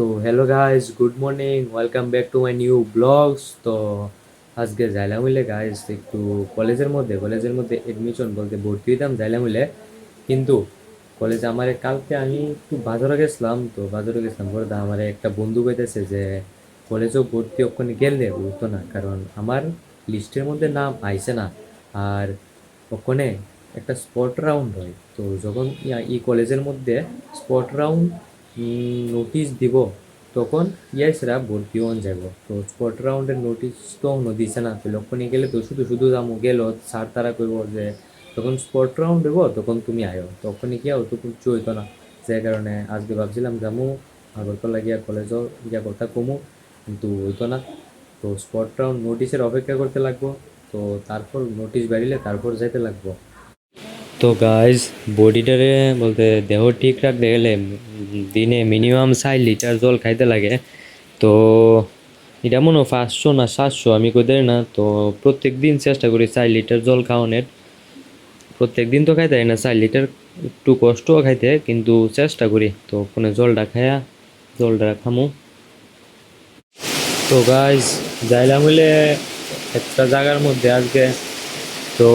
তো hello guys, good morning, welcome back to my new blogs. তো আজকে যাইলাম হইলে গাইস একটু কলেজের মধ্যে এডমিশন বলতে ভর্তি হইতাম যাইলাম হইলে, কিন্তু কলেজে আমার কালকে আমি একটু বাজারে গেছিলাম পরে আমার একটা বন্ধু কইতেছে যে কলেজেও ভর্তি ওখানে গেলে হইতো না, কারণ আমার লিস্টের মধ্যে নাম আইছে না। আর ওখানে একটা স্পট রাউন্ড হয়, তো যখন ই কলেজের মধ্যে স্পট রাউন্ড নোটিশ দিব, তখন ইয়াসরা ভর্তি হন যাব। তো স্পট রাউন্ডের নোটিশ তো এখনো দিছে না, তো লক্ষণে গেলে তো শুধু শুধু যাবো গেল, স্যার তারা কইব যে তখন স্পট রাউন্ড দেবো তখন তুমি আয়ো, তখনই গিয়া অত কিছু হইতো না। যে কারণে আজকে ভাবছিলাম যাবো আগরতলা গিয়া কলেজও গিয়া কথা কমু, কিন্তু হইতো না। তো স্পট রাউন্ড নোটিশের অপেক্ষা করতে লাগবো, তো তারপর নোটিশ বেরিলে তারপর যাইতে লাগবো। তো গাইজ, বডিটারে বলতে দেহ ঠিক রাখতে গেলে দিনে মিনিমাম 4 লিটার জল খাইতে লাগে। তো এটা মনে হয় 500 না 700 আমি কোথায় না, তো প্রত্যেক দিন চেষ্টা করি 4 লিটার জল খাওয়ানোর। প্রত্যেক দিন তো খাইতে হয় না 4 লিটার, একটু কষ্টও খাইতে হয়, কিন্তু চেষ্টা করি। তো ওখানে জলটা খামু। তো গাইজ, যাইলাম হইলে একটা জায়গার মধ্যে আজকে, তো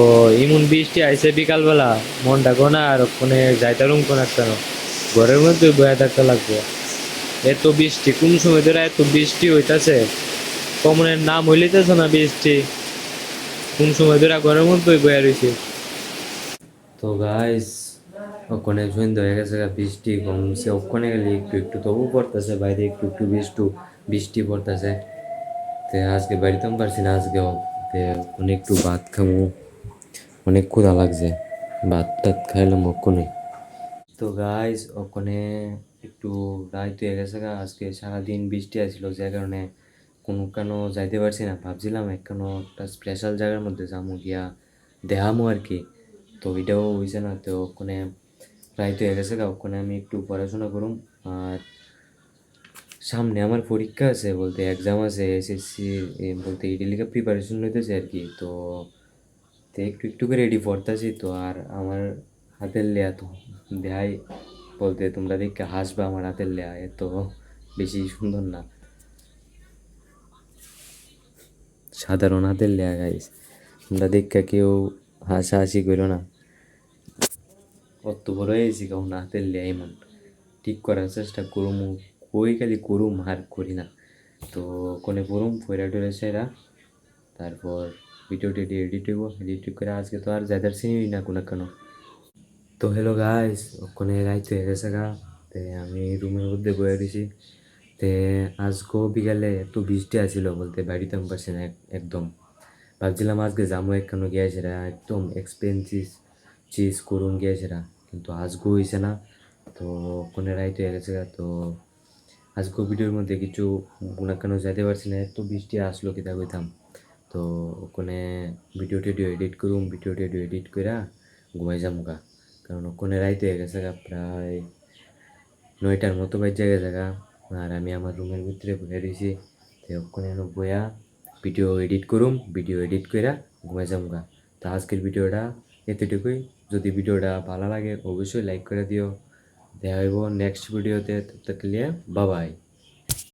এমন বৃষ্টি আইছে বিকালবেলা, মনটা গোনা আর ওখানে যাইতারুম কোন একটা ঘরের মধ্যে বয়া থাকতে লাগবো। এত বৃষ্টি, কোন সময় ধরে এত বৃষ্টি হইতাছে, কমনের নাম হইলিতেছে না বৃষ্টি, কোন সময় ধরে ঘরের মধ্যে বয়া রয়েছে। তো গাইস, ওখানে সন্ধ্যা হয়ে গেছে বৃষ্টি কমছে, ওখানে গেলে একটু একটু তবু পড়তেছে, বাইরে একটু একটু বৃষ্টি পড়তেছে। তো আজকে বাড়িতেও পারছি না আজকেও। তো ওখানে একটু ভাত খাবো, অনেক ক্ষুধা লাগছে, ভাত টাত খাইলাম ওখানে। তো গাইজ, ওখানে একটু রাত হয়ে গেছে আজকে সারাদিন বৃষ্টি আসছিল, যে কারণে কোনো কেন যাইতে পারছি না। ভাবছিলাম একটা স্পেশাল জায়গার মধ্যে যাবো গিয়া দেখামো আর কি, তো এটাও হয়েছে না। তো ওখানে রাত হয়ে গেছে ওখানে আমি একটু পড়াশোনা করুম। আর সামনে আমার পরীক্ষা আছে, বলতে এক্সাম আছে এসএসসি, বলতে ইডি লিগে প্রিপারেশন লইতেছে আর কি। তো তো একটু একটু করে রেডি পড়তেছি। তো আর আমার হাতের লেয়া তো দেহাই, বলতে তোমরা দেখে হাসবা, আমার হাতের লেয়া এত বেশি সুন্দর না, সাধারণ হাতের লেয়া গাইস। তোমরা দেখে কেউ হাসাহাসি করো না, অত বড় হয়েছি কাউ না হাতের লেয়া এমন। ঠিক করার চেষ্টা করুম, কই খালি করুম আর করি না। তো কোনে পড়ুম ফয়রা টয়রা সেরা, তারপর ভিডিও টিডিও এডিট হইব, এডিট করে আজকে তো আর যাদের চিনি না কোনো কেন। তো হ্যালো গাইস, ওখানে রাইত হয়ে গেছে তে আমি রুমের মধ্যে বয়ে দিছি। তে আজকেও বিকালে এত বৃষ্টি আসছিল, বলতে বাড়িতে আমি পারছি না একদম। ভাবছিলাম আজকে যাবো একখানো গিয়েছিরা, একদম এক্সপেন্সিভ চিজ করুন গিয়েছিরা, কিন্তু আজকেও হয়েছে না। তো ওখানে রাইত হয়ে গেছে তো আজকেও ভিডিওর মধ্যে কিছু গুণা কেন যাইতে পারছি না, এত বৃষ্টি আসলো কিতা কইতাম। তো ওখানে ভিডিও টিডিও এডিট কইরা ঘুমাই যাবো কারণ ওখানে রাইতে হয়ে গেছে প্রায় 9টার মতো বাজে গেছে আর আমি আমার রুমের ভিতরে বসে রয়েছি। তো ওখানে বয়া ভিডিও এডিট কইরা ঘুমাই যাবো তো আজকের ভিডিওটা এতটুকুই। যদি ভিডিওটা ভালো লাগে অবশ্যই লাইক করে দিও। দেখা হইব নেক্সট ভিডিওতে, ততক্ষণ বাবাই।